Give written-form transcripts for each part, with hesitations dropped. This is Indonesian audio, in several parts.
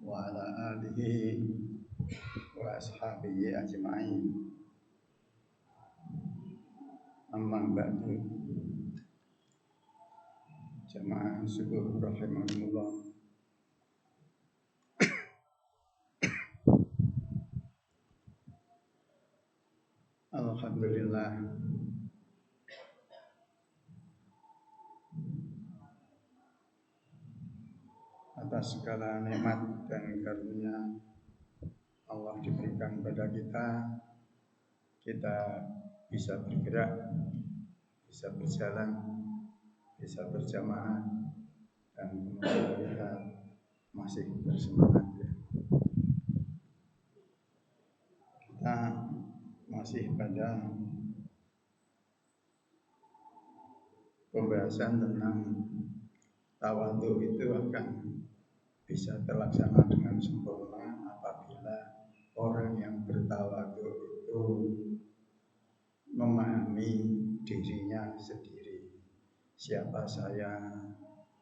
wa ala alihi wa ashabihi ajma'in. Amma ba'du. Jamaah subuh rahimahumullah. Alhamdulillah, atas segala nikmat dan karunia Allah diberikan pada kita bisa bergerak, bisa berjalan, bisa berjamaah, dan kemudian kita masih bersemangat. Kita masih pada pembahasan tentang tawadhu itu akan bisa terlaksana dengan sempurna apabila orang yang bertawadhu itu memahami dirinya sendiri. Siapa saya,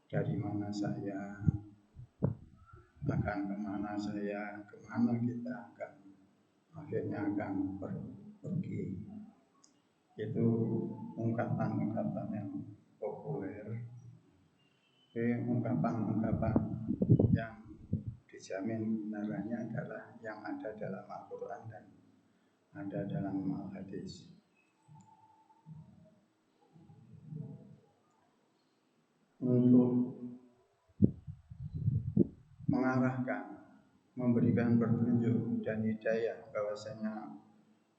dari mana saya, akan kemana saya, kemana kita akhirnya akan pergi. Itu ungkapan-ungkapan yang populer, ungkapan-ungkapan yang dijamin kebenarannya adalah yang ada dalam Al-Quran dan ada dalam Al-Hadis. Untuk mengarahkan, memberikan petunjuk dan hidayah bahwasanya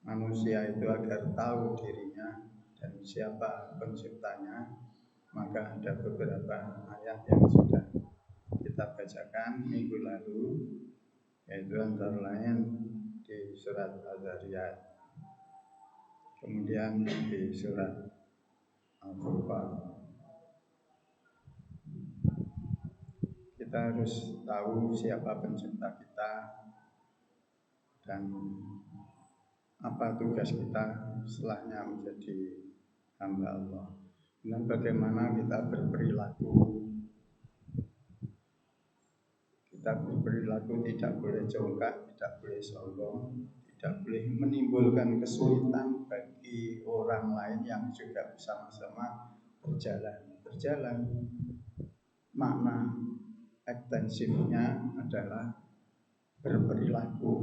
manusia itu agar tahu dirinya dan siapa penciptanya, maka ada beberapa ayat yang sudah kita bacakan minggu lalu, yaitu antara lain di surat Az-Zariyat, kemudian di surat Al-Furqan. Kita harus tahu siapa pencipta kita dan apa tugas kita setelahnya menjadi hamba Allah, dan bagaimana kita berperilaku. Kita berperilaku tidak boleh jongkak, tidak boleh sombong, tidak boleh menimbulkan kesulitan bagi orang lain yang juga bersama-sama berjalan. Makna ekstensifnya adalah berperilaku,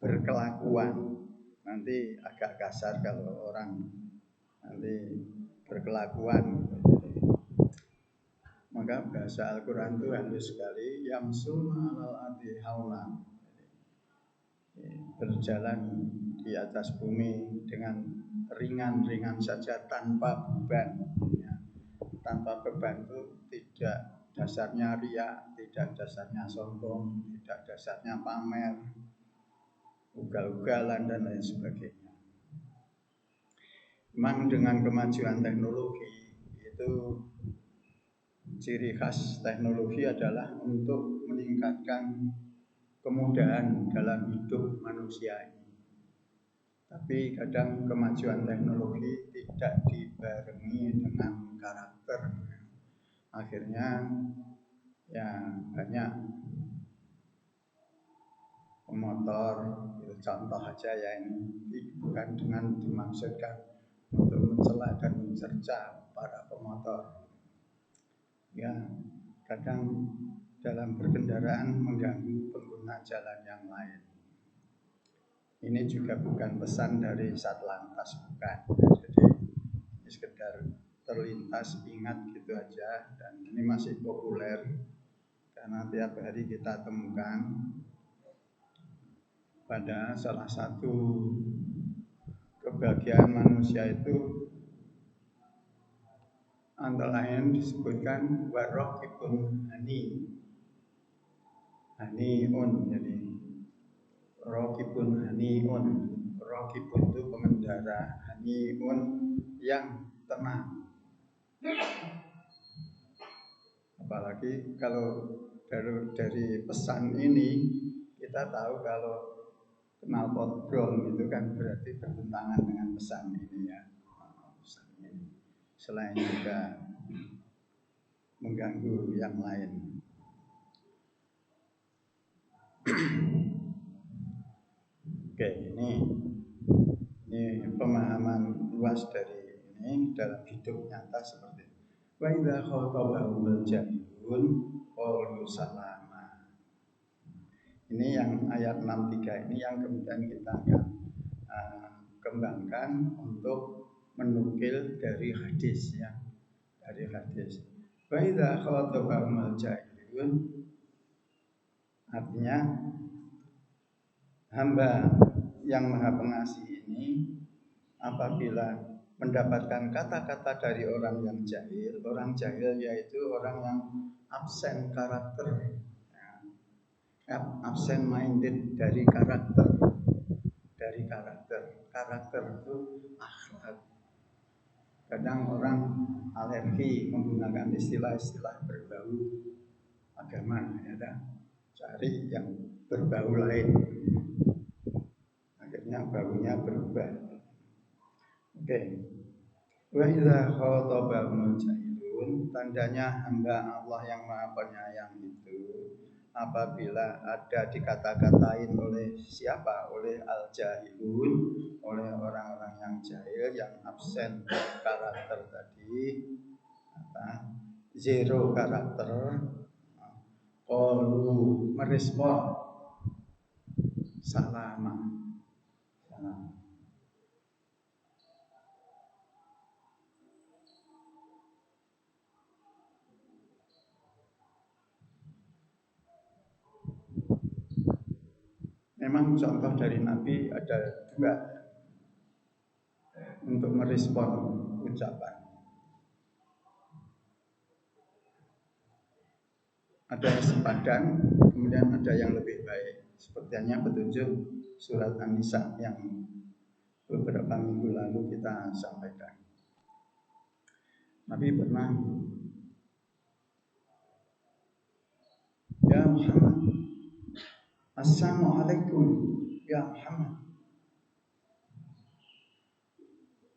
berkelakuan. Nanti agak kasar kalau orang nanti berkelakuan. Maka bahasa Al-Quran itu halus sekali. Yamsuna alal ardi hauna, berjalan di atas bumi dengan ringan-ringan saja, tanpa beban. Tanpa beban itu tidak dasarnya riya, tidak dasarnya sombong, tidak dasarnya pamer, ugal-ugalan dan lain sebagainya. Memang dengan kemajuan teknologi itu, ciri khas teknologi adalah untuk meningkatkan kemudahan dalam hidup manusia ini. Tapi kadang kemajuan teknologi tidak dibarengi dengan karakter. Akhirnya ya banyak pemotor, itu contoh aja ya, ini bukan dengan dimaksudkan untuk mencela dan mencerca para pemotor. Ya, kadang dalam berkendaraan mengganggu pengguna jalan yang lain. Ini juga bukan pesan dari Satlantas, bukan. Jadi ini sekedar terlintas, ingat gitu aja. Dan ini masih populer karena tiap hari kita temukan pada salah satu kebahagiaan manusia itu antara lain disebutkan warokibun haniun. Jadi rokibun haniun, rokibun itu pengendara, haniun yang tenang. Apalagi kalau dari pesan ini kita tahu kalau knalpot brong itu kan berarti bertentangan dengan pesan ini ya. Pesan ini. Selain juga mengganggu yang lain. Oke, ini pemahaman luas dari ini dalam hidup nyata seperti itu. Wa idza khatabahumul jahilun qalu salama. Ini yang ayat 63 ini yang kemudian kita akan kembangkan untuk menukil dari hadis ya. Dari hadis. Wa idza khatabahumul jahilun artinya hamba yang maha pengasih ini apabila mendapatkan kata-kata dari orang yang jahil yaitu orang yang absen karakter, absent minded dari karakter itu akhlak. Kadang orang alergi menggunakan istilah-istilah berbau agama, ya kan? Cari yang berbau lain, akhirnya baunya berubah. Oke. Wa idza khatabahumul jahilun, tandanya hamba Allah yang Maha Penyayang itu apabila ada dikata-katain oleh siapa? Oleh al-jahilun, oleh orang-orang yang jahil, yang absen karakter tadi, zero karakter, qalu merespon salama. Memang contoh dari Nabi ada dua untuk merespon ucapan. Ada yang sepadan, kemudian ada yang lebih baik. Sepertinya petunjuk surat An-Nisa yang beberapa minggu lalu kita sampaikan. Nabi pernah, ya Muhammad, Assalamualaikum ya Muhammad.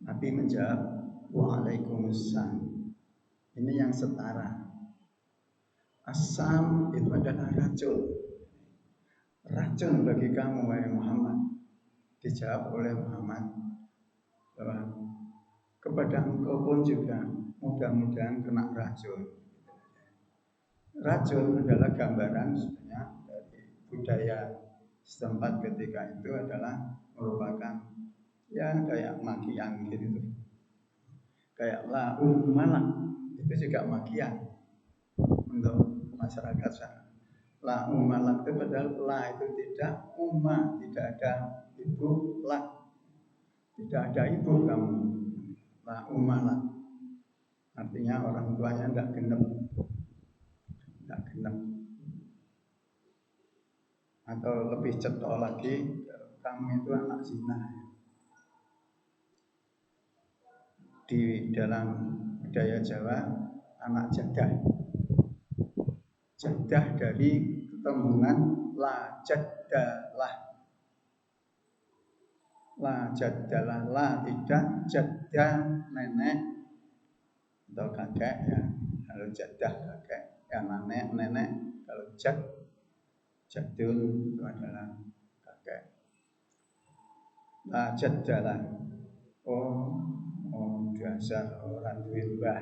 Nabi menjawab, Waalaikumsalam. Ini yang setara. Asam itu adalah racun. Racun bagi kamu wahai Muhammad. Dijawab oleh Muhammad bahwa kepada engkau pun juga mudah-mudahan kena racun. Racun adalah gambaran sebenarnya dari budaya setempat ketika itu adalah merupakan ya kayak makian gitu, kayak la malak itu juga makian untuk masyarakat sana. La malak itu padahal la itu tidak tidak ada ibu, la tidak ada ibu kamu, la malak artinya orang tuanya tidak genep, atau lebih cetok lagi kamu itu anak zina. Di dalam budaya Jawa anak jadah dari ketembungan la jaddalah, la tidak, jaddah nenek atau kakek ya. Kalau jaddah kakek, ya nenek. Kalau jadul itu adalah kakek. La jaddalah, oh dasar orang duwe mbah.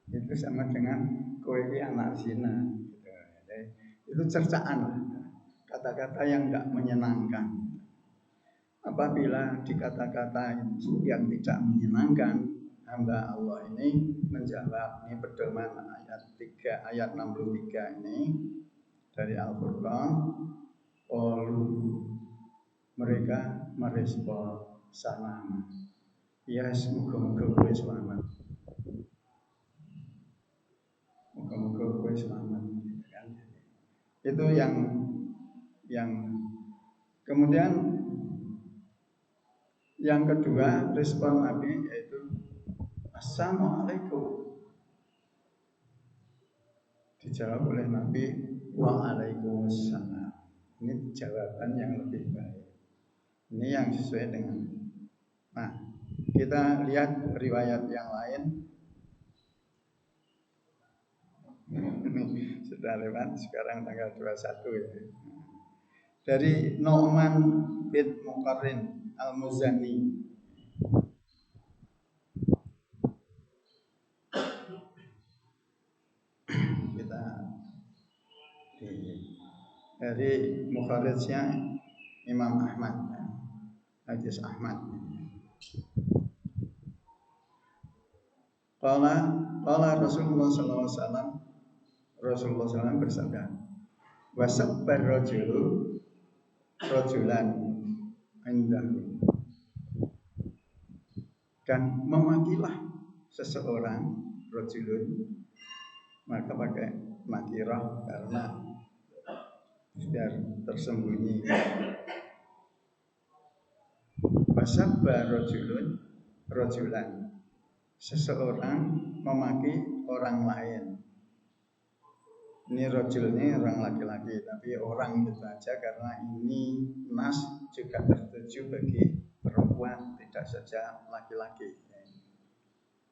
Itu sama dengan kowe iki anak zina gitu. Itu cercaan lah, kata-kata yang enggak menyenangkan. Apabila dikata-kata yang tidak menyenangkan, hamba Allah ini menjawab. Ini pedoman ayat 3, ayat 63 ini dari Al-Furqan. Mereka merespon salam. Ya, semoga kowe selamat. Moga-moga kowe selamat. Itu yang kemudian yang kedua respon Nabi yaitu Assalamualaikum. Dijawab oleh Nabi, waalaikumsalam. Ini jawaban yang lebih baik. Ini yang sesuai dengan. Nah, kita lihat riwayat yang lain. Ini sudah lewat, sekarang tanggal 21 ya. Dari Nu'man bin Muqarrin Al-Muzani. Kita dari Mukharijnya Imam Ahmad, hadis Ahmad. Qala Rasulullah sallallahu alaihi wasallam, Rasulullah SAW bersabda, wasabbar rajulu rajulan indahu, dan memakilah seseorang rajulun, maka pakai nakirah karena biar tersembunyi. Wasabbar rajulun rajulan, seseorang memaki orang lain. Ini rajul ini orang laki-laki, tapi orang itu saja karena ini nas juga tertuju bagi perempuan, tidak saja laki-laki.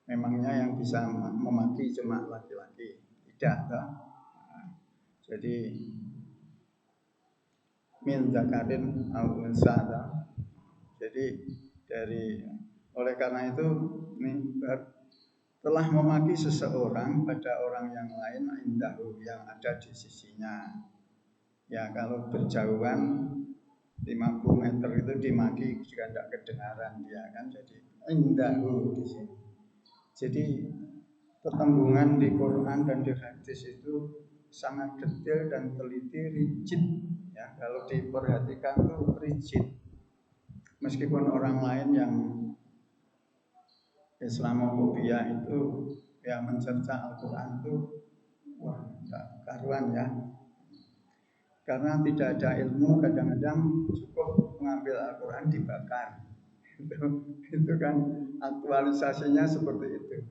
Memangnya yang bisa memaki cuma laki-laki, tidak toh? Jadi min zakarin au unsa. Jadi oleh karena itu ini telah memaki seseorang pada orang yang lain indahu, yang ada di sisinya. Ya kalau berjauhan 50 meter itu dimaki juga tidak kedengaran dia kan, jadi indahu di sini. Jadi pertembungan di Quran dan di hadis itu sangat detail dan teliti, rigid. Ya kalau diperhatikan tuh rigid. Meskipun orang lain yang Islamofobia itu ya mencerca Al-Quran itu wah enggak karuan ya, karena tidak ada ilmu kadang-kadang cukup mengambil Al-Quran dibakar. Itu kan aktualisasinya seperti itu,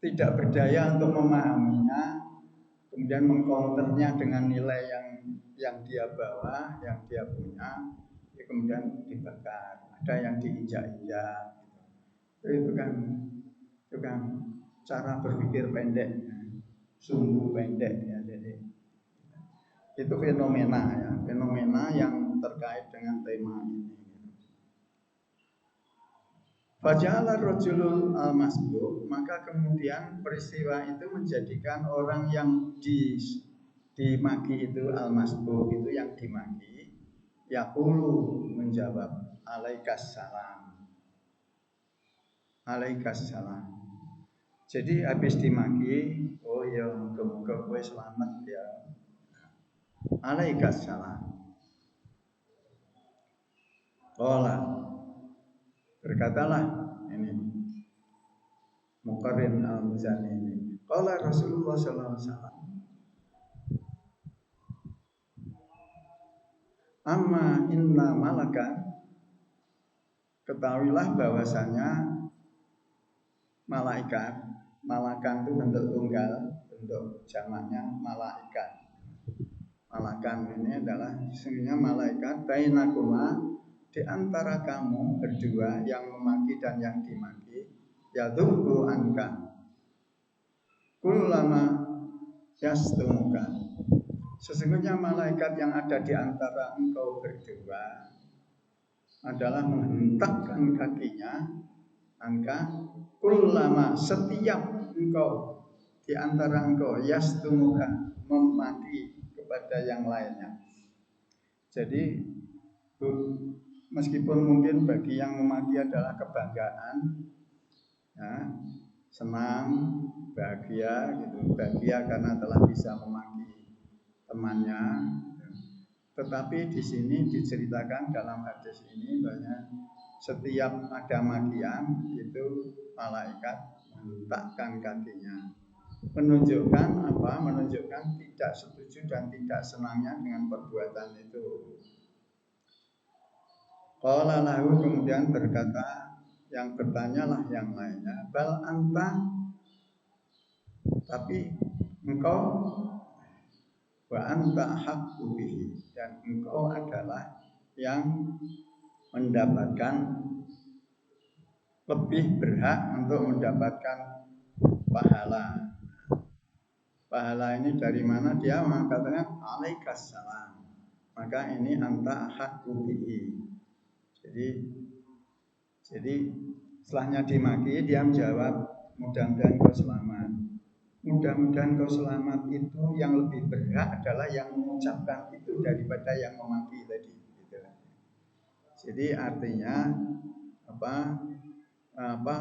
tidak berdaya untuk memahaminya, kemudian mengcounternya dengan nilai yang dia bawa, yang dia punya, kemudian dibakar. Ada yang diinjak-injak. Itu kan cara berpikir pendek, sumbu pendek ya. Jadi itu fenomena yang terkait dengan tema ini. Faja'ala rajulul al-masbuq, maka kemudian peristiwa itu menjadikan orang yang dimaki itu al-masbuq, itu yang dimaki, yaqulu menjawab alaikas salam. Alaikas salam. Jadi habis dimaki, oh ya muga-muga kowe selamat ya. Alaikas salam. Qala, berkatalah ini Muqarrin al-Muzani ini. Qala Rasulullah sallallahu alaihi wasallam, amma inna malakan, ketahuilah bahwasanya malaikat. Malakan itu bentuk tunggal, bentuk jamaknya malaikat. Malakan ini adalah sesungguhnya malaikat bainakuma, di antara kamu berdua yang memaki dan yang dimaki, yadhubbu anka kullama yastumuka. Sesungguhnya malaikat yang ada di antara engkau berdua adalah menghentakkan kakinya, angka kullama, setiap engkau di antara engkau yastumuka, memaki kepada yang lainnya. Jadi meskipun mungkin bagi yang memaki adalah kebanggaan, ya, senang, bahagia gitu, bahagia karena telah bisa memaki temannya. Tetapi di sini diceritakan dalam hadis ini banyak setiap ada makian itu malaikat menghentakkan kakinya, menunjukkan apa? Menunjukkan tidak setuju dan tidak senangnya dengan perbuatan itu. Qala lahu, kemudian berkata yang bertanyalah yang lainnya, bal anta, tapi engkau wa anta haqqu bihi, dan engkau adalah yang mendapatkan, lebih berhak untuk mendapatkan pahala. Pahala ini dari mana? Dia mengatakan alaikas salam, maka ini anta haqqu bihi. Jadi setelahnya dimaki, dia menjawab, mudah-mudahan kau selamat. Mudah-mudahan kau selamat itu yang lebih berhak adalah yang mengucapkan itu daripada yang memaki tadi. Gitu. Jadi artinya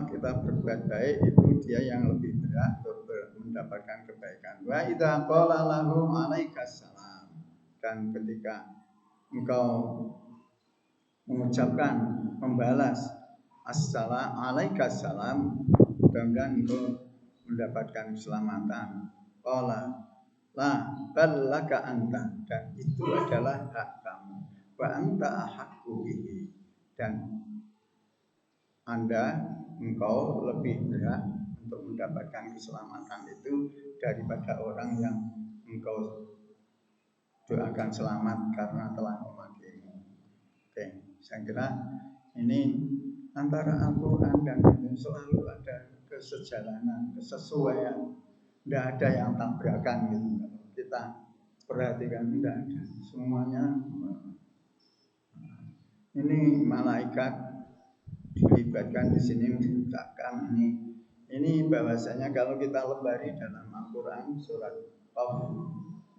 kita berbuat baik itu dia yang lebih berhak untuk mendapatkan kebaikan. Wa idza qala lahu alaikas salam, dan ketika engkau mengucapkan, membalas assalam alaikas salam, mudah-mudahan engkau mendapatkan keselamatan. Qala la bal laka anta, dan itu adalah hak kamu. Wa anta haqqu bihi, dan engkau lebih berhak untuk mendapatkan keselamatan itu daripada orang yang engkau doakan selamat karena telah memakimu. Oke, saya kira ini antara Al-Quran dan itu selalu ada kesejalanan, kesesuaian. Tidak ada yang tabrakan gitu. Kita perhatikan, tidak ada. Semuanya ini malaikat dilibatkan di sini menciptakan ini bahwasanya kalau kita lembari dalam Al-Quran surat Qaf,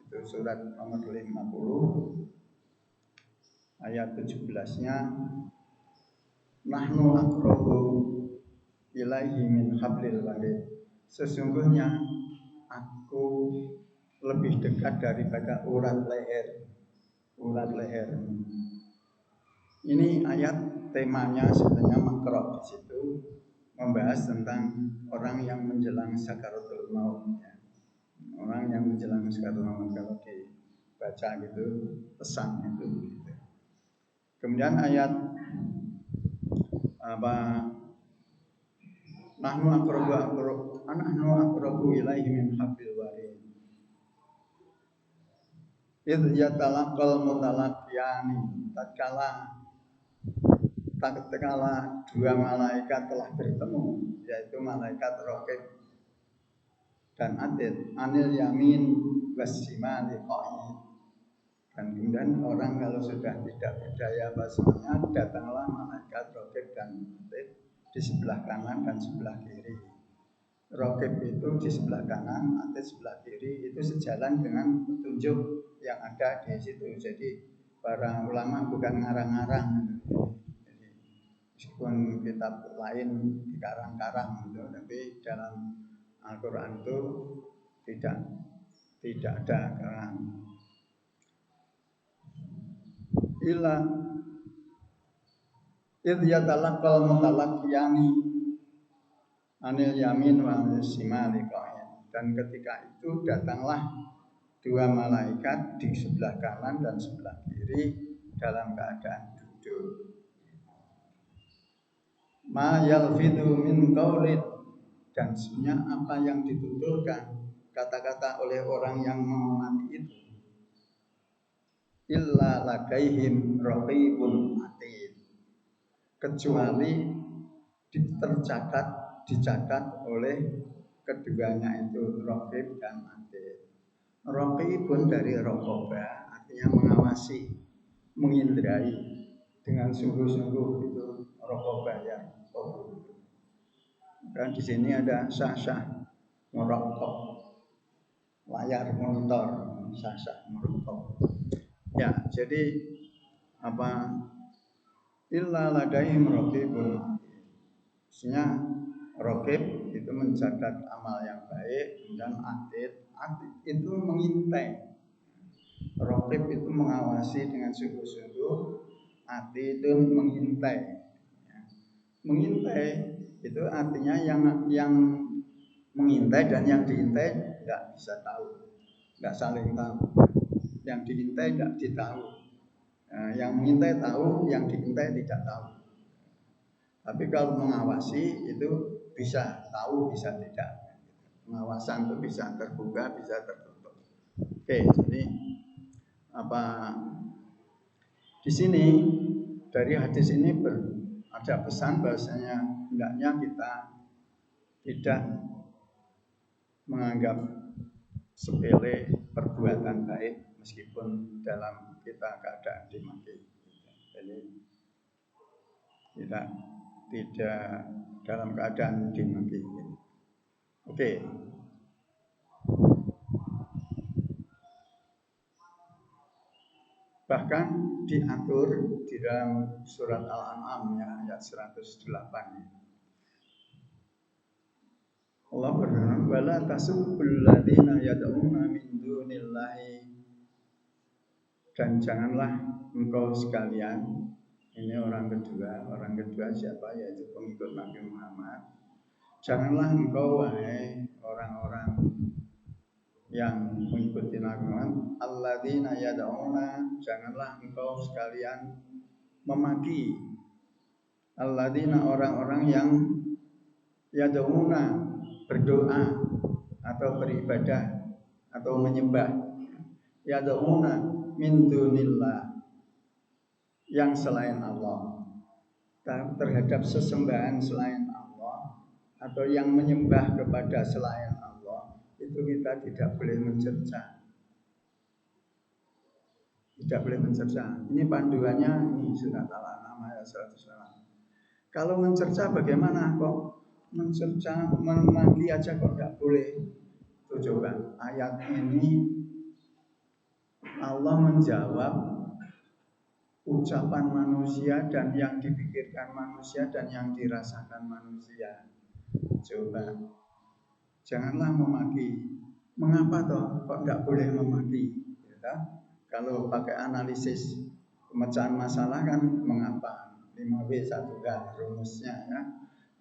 itu surat nomor 50 ayat 17-nya, nahnu aqrabu ilaihi min hablil warid, sesungguhnya aku lebih dekat daripada urat leher. Ini ayat temanya sebenarnya makro, di situ membahas tentang orang yang menjelang sakaratul maut. Orang yang menjelang sakaratul maut, kalau dibaca gitu pesan itu. Kemudian ayat nahnu aqrabu ilaihi min hablil warid. Idh yatalaqal mutalaqiyani, tatkala dua malaikat telah bertemu, yaitu malaikat Raqib dan Atid, anil yamin wasimali qa'id. Dan kemudian orang kalau sudah tidak berdaya bahasanya, datanglah malaikat Raqib dan Atid di sebelah kanan dan sebelah kiri. Raqib itu di sebelah kanan, Atid sebelah kiri, itu sejalan dengan petunjuk yang ada di situ. Jadi para ulama bukan ngarang-ngarang, meskipun kitab lain dikarang-karang gitu, tapi dalam Al-Quran itu tidak ada karang. Illa idh yatalaqal mutalaqiyani anil yamin wa anil shimali qa'id, dan ketika itu datanglah dua malaikat di sebelah kanan dan sebelah kiri dalam keadaan duduk. Ma yalfidu min qaulin, dan sebenarnya apa yang dituturkan kata-kata oleh orang yang mengamati itu, illa ladaihim raqibun atid, kecuali dicatat oleh keduanya itu raqib dan atid. Raqibun dari raqaba, artinya mengawasi, mengindrai dengan sungguh-sungguh, itu raqaba ya. Dan di sini ada syah-syah merokok, layar monitor, syah-syah merokok. Ya, jadi illa ladaihim raqibun. Maksudnya raqib itu mencatat amal yang baik, dan atid itu mengintai. Raqib itu mengawasi dengan sungguh-sungguh, atid itu mengintai. Mengintai itu artinya yang mengintai dan yang diintai tidak bisa tahu, tidak saling tahu. Yang diintai tidak ditahu. Yang mengintai tahu, yang diintai tidak tahu. Tapi kalau mengawasi itu bisa tahu, bisa tidak. Pengawasan itu bisa terbuka, bisa tertutup. Oke, jadi di sini dari hadis ini ada pesan bahwasanya hendaknya kita tidak menganggap sepele perbuatan baik meskipun dalam kita keadaan dimaki. Jadi tidak dalam keadaan dimaki. Oke. Bahkan diatur di dalam surat Al-An'am ya, ayat 108. Allah berfirman, "Wala tasubbul ladzina yad'una min dunillahi." Dan janganlah engkau sekalian, ini orang kedua siapa? Yaitu pengikut Nabi Muhammad. Janganlah engkau wahai orang-orang yang mengikuti Nabi Muhammad, alladzina yad'una, janganlah engkau sekalian memaki alladzina, orang-orang yang yad'una, berdoa atau beribadah atau menyembah, yad'una min dunillah, yang selain Allah, terhadap sesembahan selain Allah atau yang menyembah kepada selain Allah, itu kita tidak boleh mencerca. Tidak boleh mencerca. Ini panduannya, ini surat Al-An'am ayat 100. Kalau mencerca bagaimana kok? Mencerca, memaki aja kok tidak boleh. Tuh coba, ayat ini Allah menjawab ucapan manusia dan yang dipikirkan manusia dan yang dirasakan manusia. Coba, janganlah memaki. Mengapa toh kok tidak boleh memaki? Ya, kalau pakai analisis pemecahan masalah kan mengapa? 5W1H rumusnya ya.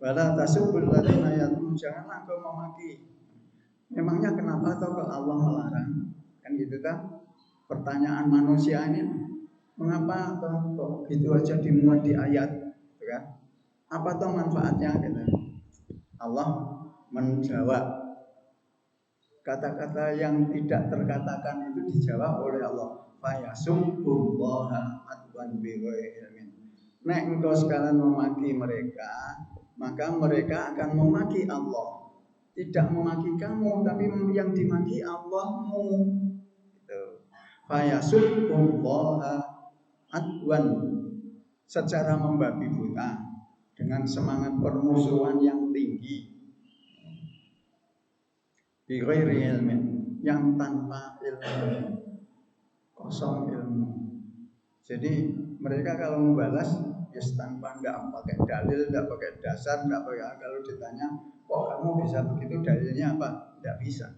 Wala tasubbul ladzina yad'un, janganlah kau memaki. Memangnya kenapa toh kalau Allah melarang? Kan gitu kan? Pertanyaan manusia ini, mengapa toh kok gitu aja dimuat di ayat, gitu kan? Apa toh manfaatnya gitu? Allah menjawab kata-kata yang tidak terkatakan itu dijawab oleh Allah. Fayasubbullaha adwan bighairi ilmin. Nek engkau sekarang memaki mereka, maka mereka akan memaki Allah. Tidak memaki kamu, tapi yang dimaki Allahmu. Gitu. Fayasubbullaha adwan, secara membabi buta, dengan semangat permusuhan yang tinggi. Bighairi ilmin, yang tanpa ilmu, kosong ilmu. Jadi mereka kalau membalas ya tanpa, nggak pakai dalil, nggak pakai dasar, nggak pakai, kalau ditanya kok kamu bisa begitu, dalilnya apa? Nggak bisa.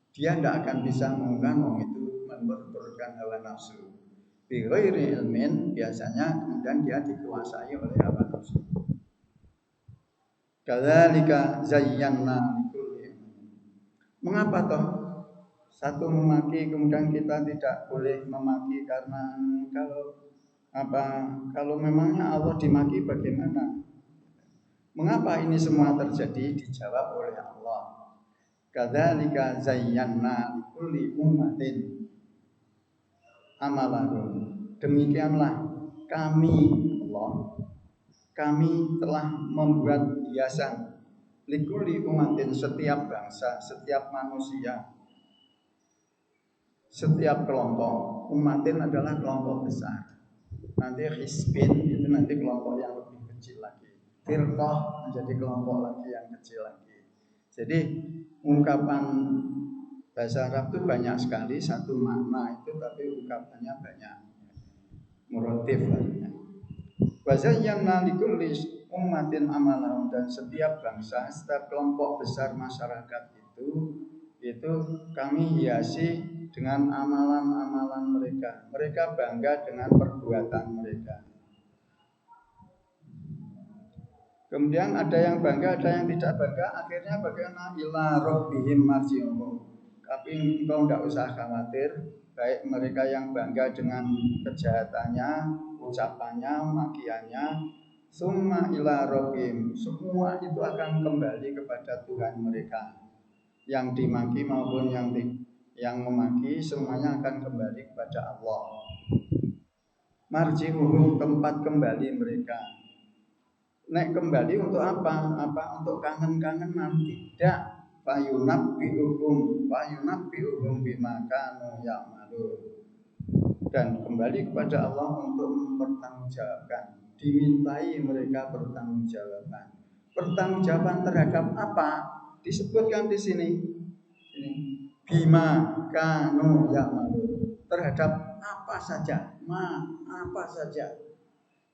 Dia nggak akan bisa mengungkapkan itu menurutkan hawa nafsu. Bighairi ilmin, biasanya kemudian dia dikuasai oleh hawa nafsu. Kadzalika zayyana likulli. Mengapa toh satu memaki kemudian kita tidak boleh memaki? Karena kalau memangnya Allah dimaki bagaimana? Mengapa ini semua terjadi? Dijawab oleh Allah. Kadzalika zayyana likulli ummatin amalahum. Demikianlah kami telah membuat hiasan likulli ummatin, setiap bangsa, setiap manusia, setiap kelompok. Ummatin adalah kelompok besar. Nanti hisbin itu nanti kelompok yang lebih kecil lagi. Firqah menjadi kelompok lagi yang kecil lagi. Jadi ungkapan bahasa Arab itu banyak sekali, satu makna itu tapi ungkapannya banyak. Muratif lainnya. Wazayyana likulli ummatin amalahum, dan setiap bangsa, setiap kelompok besar masyarakat itu kami hiasi dengan amalan-amalan mereka. Mereka bangga dengan perbuatan mereka. Kemudian ada yang bangga, ada yang tidak bangga. Akhirnya bagaimana? Ila rabbihim marji'uhum. Tapi engkau tidak usah khawatir, baik mereka yang bangga dengan kejahatannya, ucapannya, makiannya, summa ila rabbihim, semua itu akan kembali kepada Tuhan mereka, yang dimaki maupun yang yang memaki semuanya akan kembali kepada Allah. Marji'uhum, tempat kembali mereka. Nek kembali untuk apa? Apa untuk kangen-kangenan? Tidak. Fayunabbi'uhum bima kanu ya'malun. Dan kembali kepada Allah untuk mempertanggungjawabkan. Dimintai mereka bertanggungjawabkan. Pertanggungjawaban terhadap apa? Disebutkan di sini. Bima kanu ya'malun. Terhadap apa saja? Apa saja?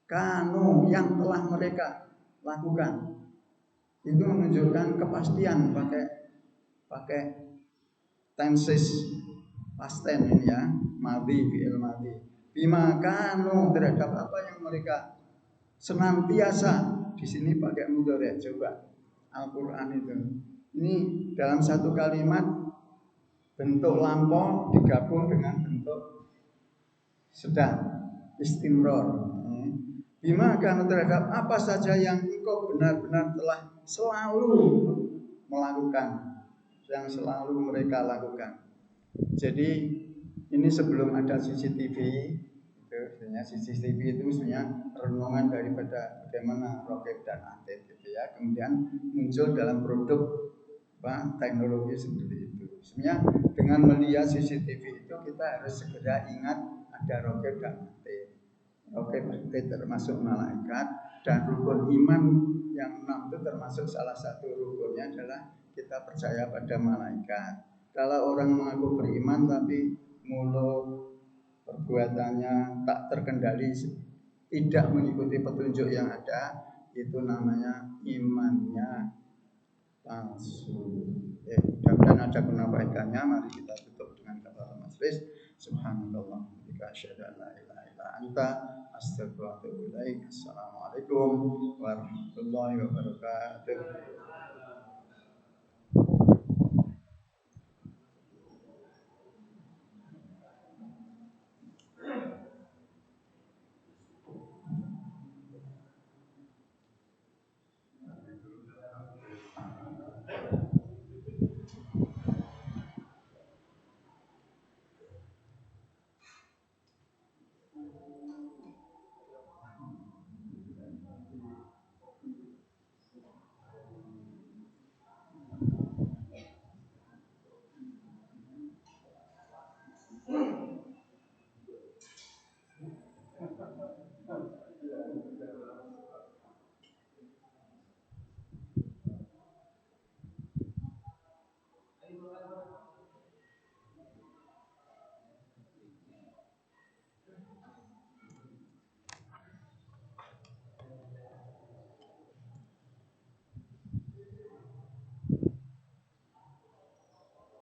Kanu yang telah mereka lakukan. Itu menunjukkan kepastian pakai tenses past tense ini ya, madhi, fi'il madhi. Bima kanu, terhadap apa yang mereka senantiasa. Di sini pakai mudhari'. Coba Al-Qur'an itu. Ini dalam satu kalimat bentuk lampau digabung dengan bentuk sedang, istimror. Bima kanu, terhadap apa saja yang engkau benar-benar telah selalu melakukan, yang selalu mereka lakukan. Jadi ini sebelum ada CCTV, itu sebenarnya CCTV itu sebenarnya renungan daripada bagaimana roket dan atlet gitu ya. Kemudian muncul dalam produk teknologi seperti itu. Sebenarnya dengan melihat CCTV itu kita harus segera ingat ada roket dan atlet. Roket atlet termasuk malaikat, dan rukun iman yang 6 itu termasuk salah satu rukunnya adalah kita percaya pada malaikat. Kalau orang mengaku beriman tapi mulut perbuatannya tak terkendali, tidak mengikuti petunjuk yang ada, itu namanya imannya palsu. Mudah-mudahan ada kebaikannya. Mari kita tutup dengan kata majlis. Subhanallah, asyhadu an la ilaha illa anta, astaghfiruka wa atubu ilaik. Assalamualaikum warahmatullahi wabarakatuh.